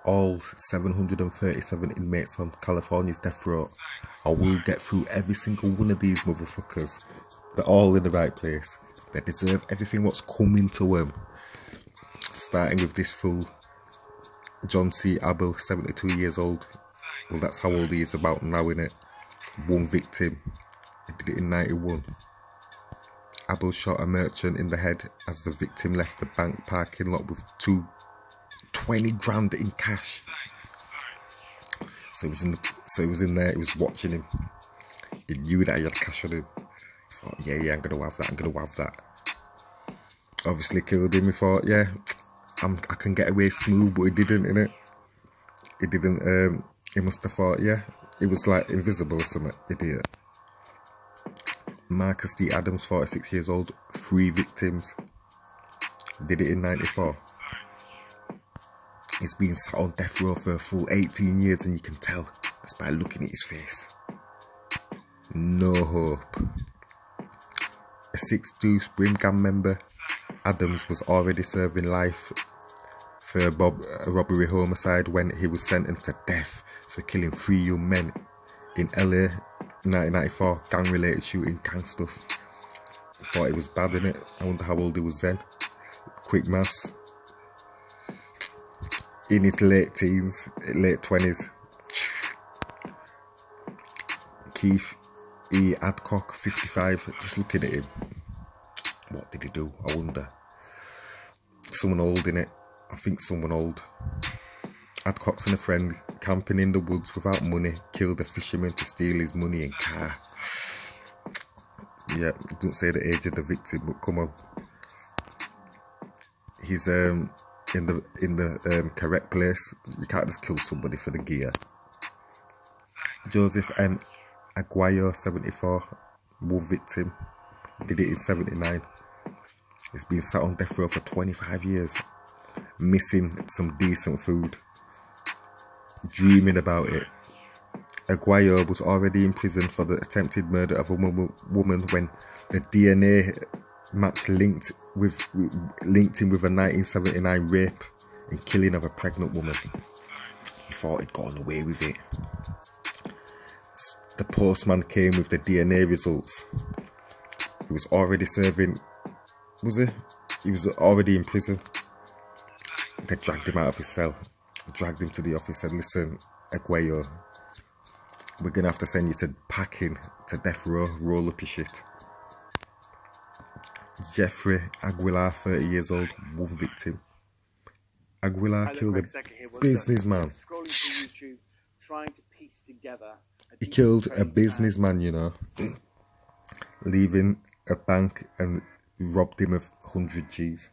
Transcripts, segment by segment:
all 737 inmates on California's death row. I will get through every single one of these motherfuckers. They're all in the right place. They deserve everything what's coming to them. Starting with this fool, John C. Abel, 72 years old. Well, that's how old he is about now, innit? One victim. He did it in 91. Abel shot a merchant in the head as the victim left the bank parking lot with 20 grand in cash. So he was in there, he was watching him. He knew that he had cash on him. He thought, yeah, I'm gonna have that. Obviously killed him. He thought, yeah, I can get away smooth, but he didn't, innit? He didn't, he must have thought, yeah, he was like invisible or something, idiot. Marcus D. Adams, 46 years old, 3 victims. Did it in 94. He's been sat on death row for a full 18 years, and you can tell just by looking at his face. No hope. A 6'2" Spring Gang member, Adams was already serving life for a robbery homicide when he was sentenced to death for killing 3 young men in LA 1994. Gang related shooting, gang stuff. Thought it was bad, innit? I wonder how old he was then. Quick maths. In his late teens, late 20s. Keith E. Adcock, 55. Just looking at him. What did he do? I wonder. Someone old, innit? I think someone old. Adcock's and a friend camping in the woods without money, killed a fisherman to steal his money and car. Yeah, don't say the age of the victim, but come on. He's in the correct place. You can't just kill somebody for the gear. Joseph M. Aguayo, 74, 1 victim. Did it in 79. He's been sat on death row for 25 years, missing some decent food, dreaming about it. Aguayo was already in prison for the attempted murder of a woman when the DNA match linked him with a 1979 rape and killing of a pregnant woman. He thought he'd gotten away with it. The postman came with the DNA results. He was already serving, was he? He was already in prison. They dragged him out of his cell, dragged him to the office, said, listen, Aguayo, we're going to have to send you to packing to death row, roll up your shit. Jeffrey Aguilar, 30 years old, 1 victim. Aguilar killed a businessman. He killed a businessman, you know, leaving a bank and robbed him of 100 G's.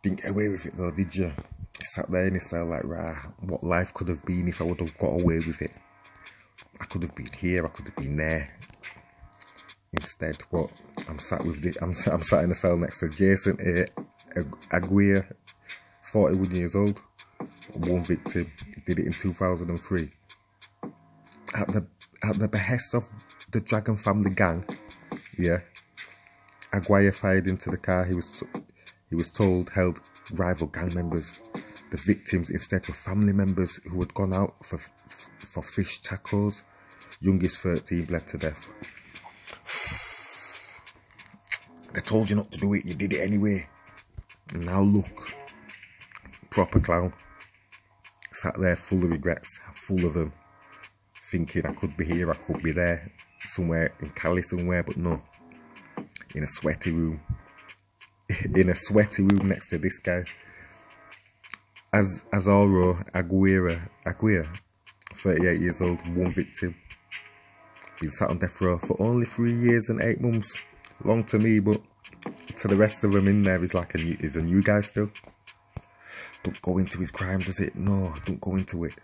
Didn't get away with it though, did you? He sat there in his cell like, rah, what life could have been if I would have got away with it. I could have been here, I could have been there. Instead, what? I'm sat in a cell next to Jason Aguirre, 41 years old, 1 victim. He did it in 2003. At the behest of the Dragon family gang, yeah, Aguirre fired into the car he was told held rival gang members. The victims instead were family members who had gone out for fish tacos. Youngest 13 bled to death. They told you not to do it, you did it anyway. And now look, proper clown. Sat there full of regrets, full of them. Thinking I could be here, I could be there. Somewhere in Cali somewhere, but no. In a sweaty room. In a sweaty room next to this guy. Azaro Aguirre, 38 years old, 1 victim. Been sat on death row for only 3 years and 8 months. Long to me, but to the rest of them in there, he's like he's a new guy still. Don't go into his crime, does it? No, don't go into it.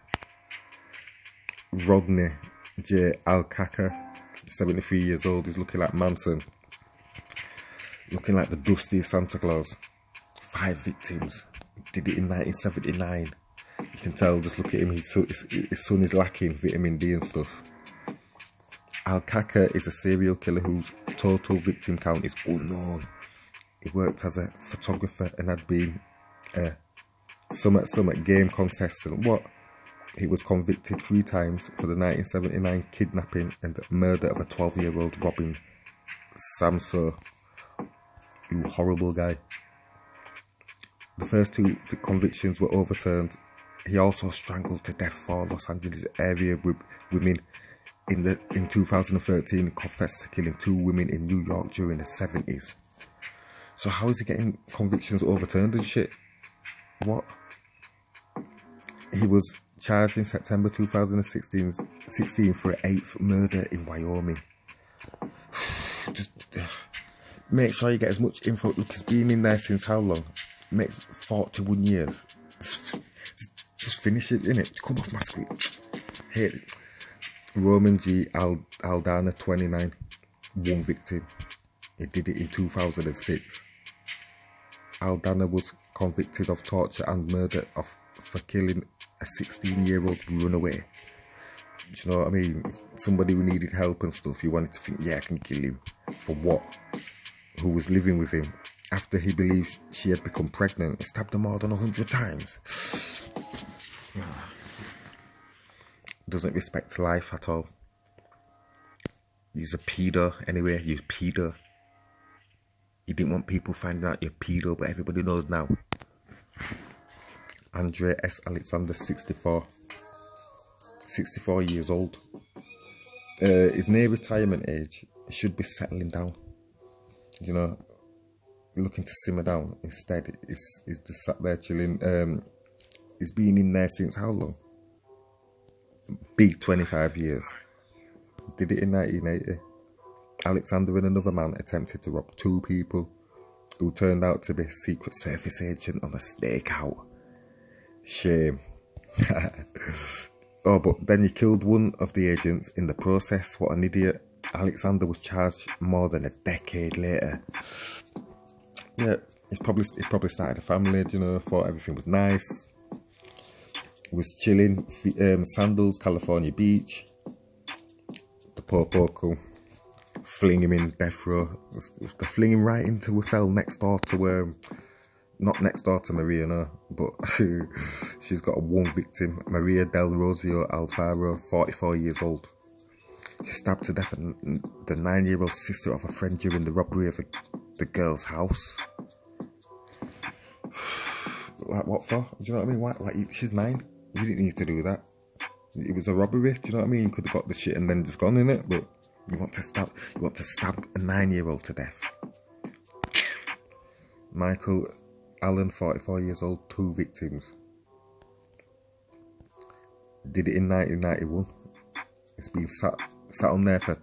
Rodney J. Alcaca, 73 years old, he's looking like Manson. Looking like the dustiest Santa Claus. 5 victims. Did it in 1979. You can tell, just look at him, his son is lacking vitamin D and stuff. Alcaca is a serial killer whose total victim count is unknown. He worked as a photographer and had been a Some game contestant. What? He was convicted 3 times for the 1979 kidnapping and murder of a 12-year-old Robin Samso. You horrible guy. The first 2 convictions were overturned. He also strangled to death 4 Los Angeles area women. In 2013, confessed to killing 2 women in New York during the 70s. So how is he getting convictions overturned and shit? What? He was charged in September 2016 for an 8th murder in Wyoming. Just make sure you get as much info. Look, he's been in there since how long? Makes 41 years. Just finish it, innit? Come off my screen. Hate it. Roman G. Aldana, 29, 1 victim. He did it in 2006. Aldana was convicted of torture and murder for killing a 16-year-old runaway. Do you know what I mean? Somebody who needed help and stuff. You wanted to think, yeah, I can kill him. For what? Who was living with him. After he believed she had become pregnant, he stabbed her more than 100 times. Doesn't respect life at all. He's a pedo anyway. You're pedo. You didn't want people finding out you're pedo, but everybody knows now. Andre S. Alexander, 64 years old. His near retirement age. He should be settling down. You know, looking to simmer down. Instead, he's just sat there chilling. He's been in there since how long? Big 25 years. Did it in 1980. Alexander and another man attempted to rob 2 people who turned out to be a Secret Service agent on a stakeout. Shame. Oh, but then he killed one of the agents in the process. What an idiot. Alexander was charged more than a decade later. Yeah, he's probably started a family, you know, thought everything was nice. Was chilling, Sandals, California Beach. The poor Poco. Fling him in death row. They fling him right into a cell next door to, not next door to Maria, no, but she's got 1 victim, Maria Del Rosio Alfaro, 44 years old. She stabbed to death the 9-year-old sister of a friend during the robbery of the girl's house. Like, what for? Do you know what I mean? Why? Like, she's 9. You didn't need to do that. It was a robbery. Do you know what I mean? You could have got the shit and then just gone in it, but you want to stab a 9-year-old to death. Michael Allen, 44 years old, 2 victims. Did it in 1991. It's been sat on there for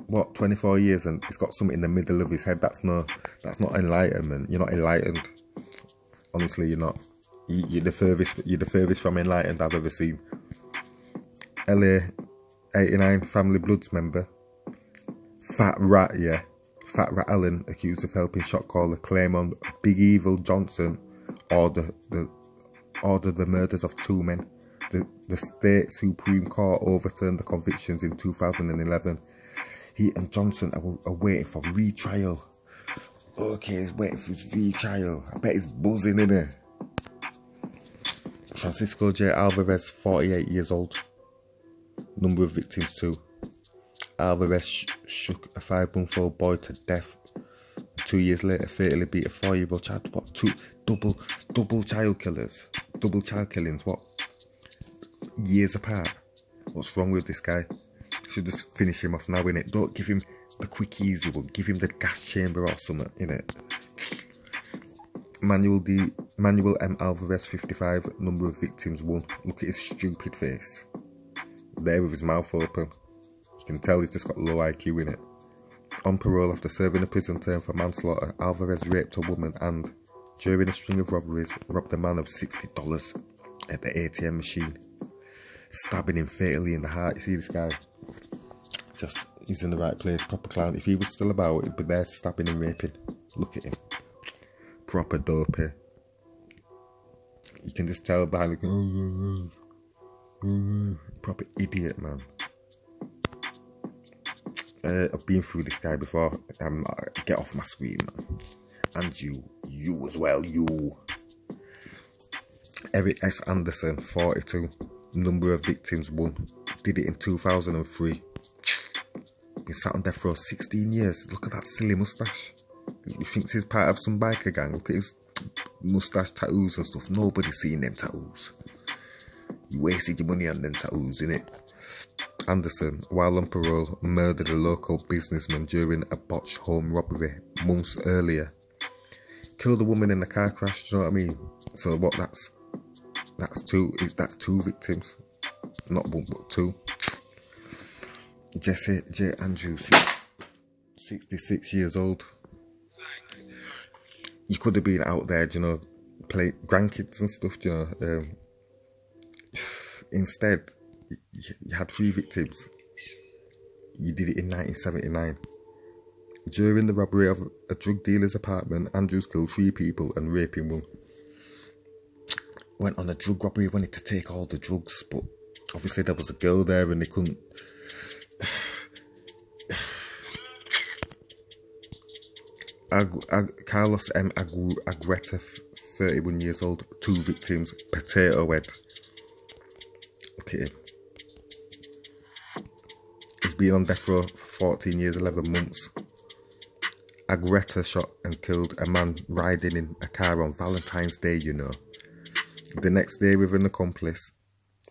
what, 24 years, and it's got something in the middle of his head. That's not enlightenment. You're not enlightened. Honestly, you're not. You're the furthest from enlightened I've ever seen. LA 89 Family Bloods member Fat Rat Allen, accused of helping shot caller claim on Big Evil Johnson order the murders of 2 men. The state Supreme Court overturned the convictions in 2011. He and Johnson are waiting for retrial. Okay, he's waiting for his retrial. I bet he's buzzing in it. Francisco J. Alvarez, 48 years old. Number of victims 2. Alvarez shook a 5-month-old boy to death. 2 years later, fatally beat a 4-year-old child. What? 2 double child killers? Double child killings? What? Years apart? What's wrong with this guy? Should just finish him off now, innit? Don't give him the quick easy one. Give him the gas chamber or something, innit? Manuel M. Alvarez, 55, number of victims 1. Look at his stupid face. There with his mouth open. You can tell he's just got low IQ in it. On parole after serving a prison term for manslaughter, Alvarez raped a woman and, during a string of robberies, robbed a man of $60 at the ATM machine, stabbing him fatally in the heart. You see this guy? Just, he's in the right place, proper clown. If he was still about, he'd be there stabbing and raping. Look at him. Proper dopey. You can just tell by looking, proper idiot, man. I've been through this guy before. Get off my screen, man. And you as well, you. Eric S. Anderson, 42. Number of victims, 1. Did it in 2003. Been sat on death row 16 years. Look at that silly moustache. He thinks he's part of some biker gang. Look at his moustache tattoos and stuff. Nobody's seen them tattoos. You wasted your money on them tattoos, innit? Anderson, while on parole, murdered a local businessman during a botched home robbery months earlier. Killed a woman in a car crash, do you know what I mean? So what, that's two victims. Not one, but 2. Jesse J. Andrews, 66 years old. You could have been out there, do you know, play grandkids and stuff, do you know. Instead, you had 3 victims. You did it in 1979. During the robbery of a drug dealer's apartment, Andrews killed 3 people and raping 1. Went on a drug robbery, wanted to take all the drugs, but obviously there was a girl there and they couldn't. Carlos M. Agreta, 31 years old, 2 victims, potato head. Look at him. He's been on death row for 14 years, 11 months. Agreta shot and killed a man riding in a car on Valentine's Day, you know. The next day, with an accomplice,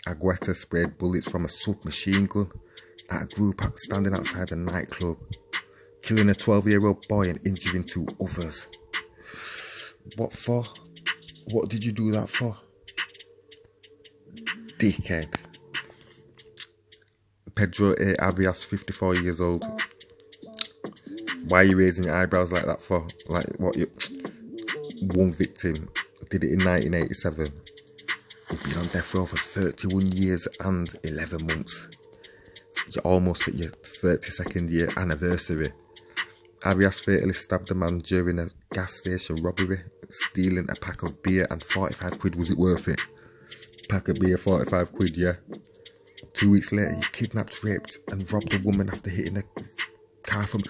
Agreta sprayed bullets from a submachine gun at a group standing outside a nightclub, killing a 12-year-old boy and injuring 2 others. What for? What did you do that for? Dickhead. Pedro A. Avias, 54 years old. Why are you raising your eyebrows like that for? Like, what? 1 victim. Did it in 1987. You've been on death row for 31 years and 11 months. You're almost at your 32nd year anniversary. Arias fatally stabbed a man during a gas station robbery, stealing a pack of beer and 45 quid. Was it worth it? Pack of beer, 45 quid, yeah. 2 weeks later, he kidnapped, raped and robbed a woman after hitting a car from...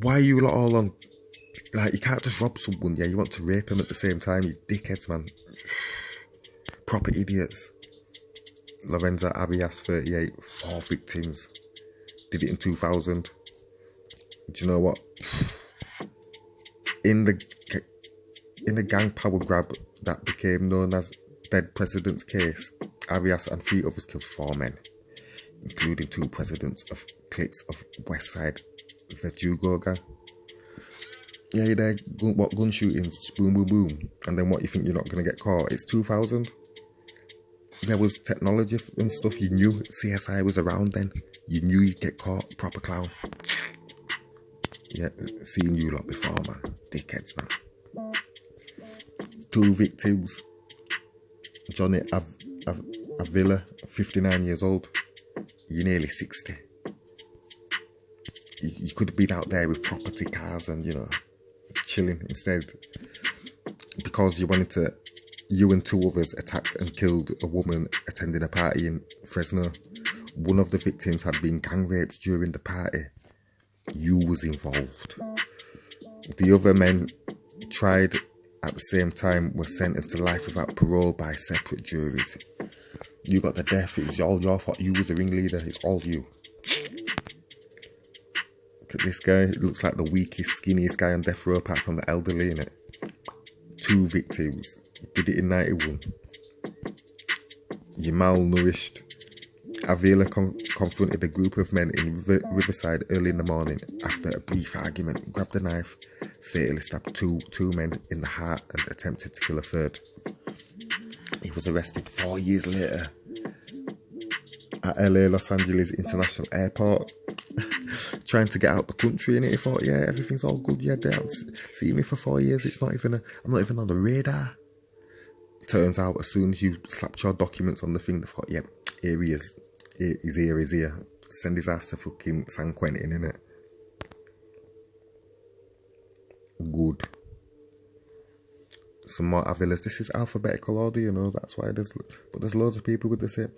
Why are you lot all on... Like, you can't just rob someone, yeah, you want to rape him at the same time, you dickheads, man. Proper idiots. Lorenzo Arias, 38, 4 victims. Did it in 2000. Do you know what? In the gang power grab that became known as Dead President's Case, Arias and 3 others killed 4 men, including 2 presidents of cliques of West Side Verdugo gang. Yeah, you're there, what, gun shootings, boom, boom, boom. And then what, you think you're not going to get caught? It's 2000. There was technology and stuff. You knew CSI was around then. You knew you'd get caught. Proper clown. Yeah, seen you lot before, man. Dickheads, man. 2 victims. Johnny Avila, 59 years old. You're nearly 60. You could have been out there with property, cars and, you know, chilling instead. Because you wanted to... You and 2 others attacked and killed a woman attending a party in Fresno. One of the victims had been gang raped during the party. You was involved. The other men tried at the same time were sentenced to life without parole by separate juries. You got the death, it was all your fault. You was the ringleader, it's all you. Look at this guy, it looks like the weakest, skinniest guy on death row apart from the elderly, innit? 2 victims. Did it in 91. You're malnourished. Avila confronted a group of men in Riverside early in the morning after a brief argument, grabbed a knife, fatally stabbed two men in the heart and attempted to kill a 3rd. He was arrested 4 years later at LA Los Angeles International Airport, trying to get out the country, and he thought, yeah, everything's all good, yeah, Dad, see me for 4 years, I'm not even on the radar. Turns out, as soon as you slapped your documents on the thing, they thought, yep, here he is. He's here. Send his ass to fucking San Quentin, innit? Good. Some more Avilas. This is alphabetical order, you know, that's why there's loads of people with the same.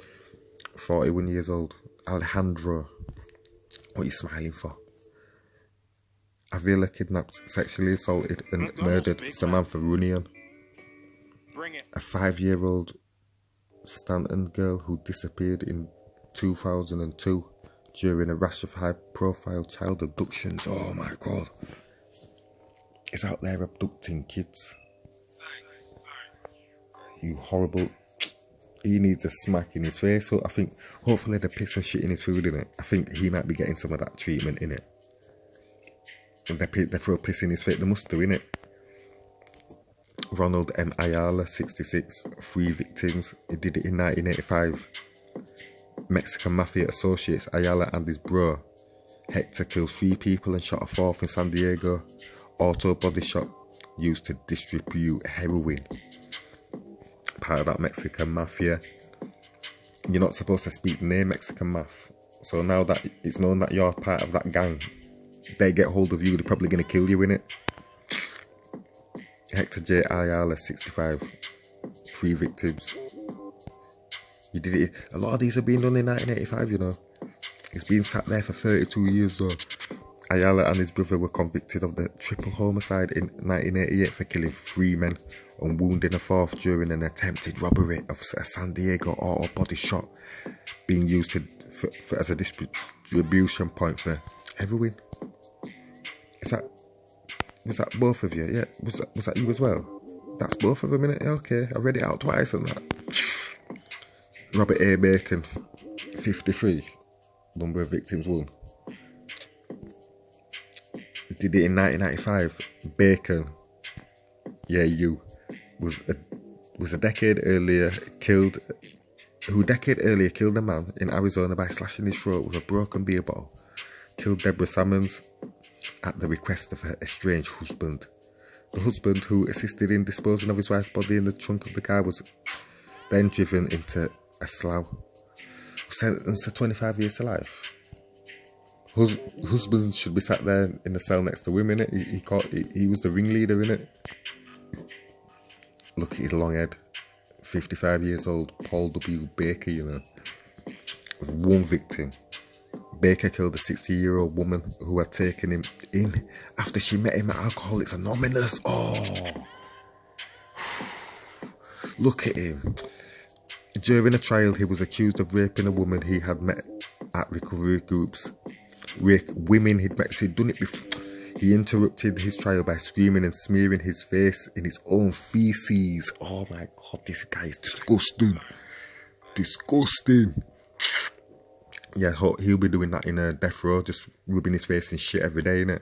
41 years old. Alejandro. What are you smiling for? Avila kidnapped, sexually assaulted and murdered Samantha Runyon. a 5-year-old Stanton girl who disappeared in 2002 during a rash of high-profile child abductions. Oh my God. He's out there abducting kids. You horrible... He needs a smack in his face. So I think hopefully the piss and shit in his food, innit? I think he might be getting some of that treatment, innit? And they throw piss in his face. They must do, innit? Ronald M. Ayala, 66, 3 victims. He did it in 1985. Mexican Mafia associates Ayala and his bro Hector killed 3 people and shot a 4th in San Diego. Auto body shop used to distribute heroin. Part of that Mexican Mafia. You're not supposed to speak the name Mexican Maf. So now that it's known that you're part of that gang, they get hold of you, they're probably going to kill you, innit? Hector J. Ayala, 65. 3 victims. You did it. A lot of these have been done in 1985, you know. He's been sat there for 32 years though. Ayala and his brother were convicted of the triple homicide in 1988 for killing 3 men and wounding a 4th during an attempted robbery of a San Diego auto body shop being used as a distribution point for heroin. Was that both of you? Yeah, was that you as well? That's both of them, innit? Okay, I read it out twice and that. Robert A. Bacon, 53. Number of victims 1. Did it in 1995. Bacon, yeah, you was a decade earlier killed a man in Arizona by slashing his throat with a broken beer bottle. Killed Deborah Salmons at the request of her estranged husband. The husband, who assisted in disposing of his wife's body in the trunk of the car, was then driven into a slough. Sentenced to 25 years to life. Husband should be sat there in the cell next to him, innit? He was the ringleader, innit? Look at his long head. 55 years old, Paul W. Baker, you know. 1 victim. Baker killed a 60-year-old woman who had taken him in after she met him at Alcoholics Anonymous. Oh, look at him. During a trial, he was accused of raping a woman he had met at recovery groups. Women he'd met, so he'd done it before. He interrupted his trial by screaming and smearing his face in his own feces. Oh my God, this guy is disgusting. Disgusting. Yeah, he'll be doing that in a death row, just rubbing his face in shit every day, innit?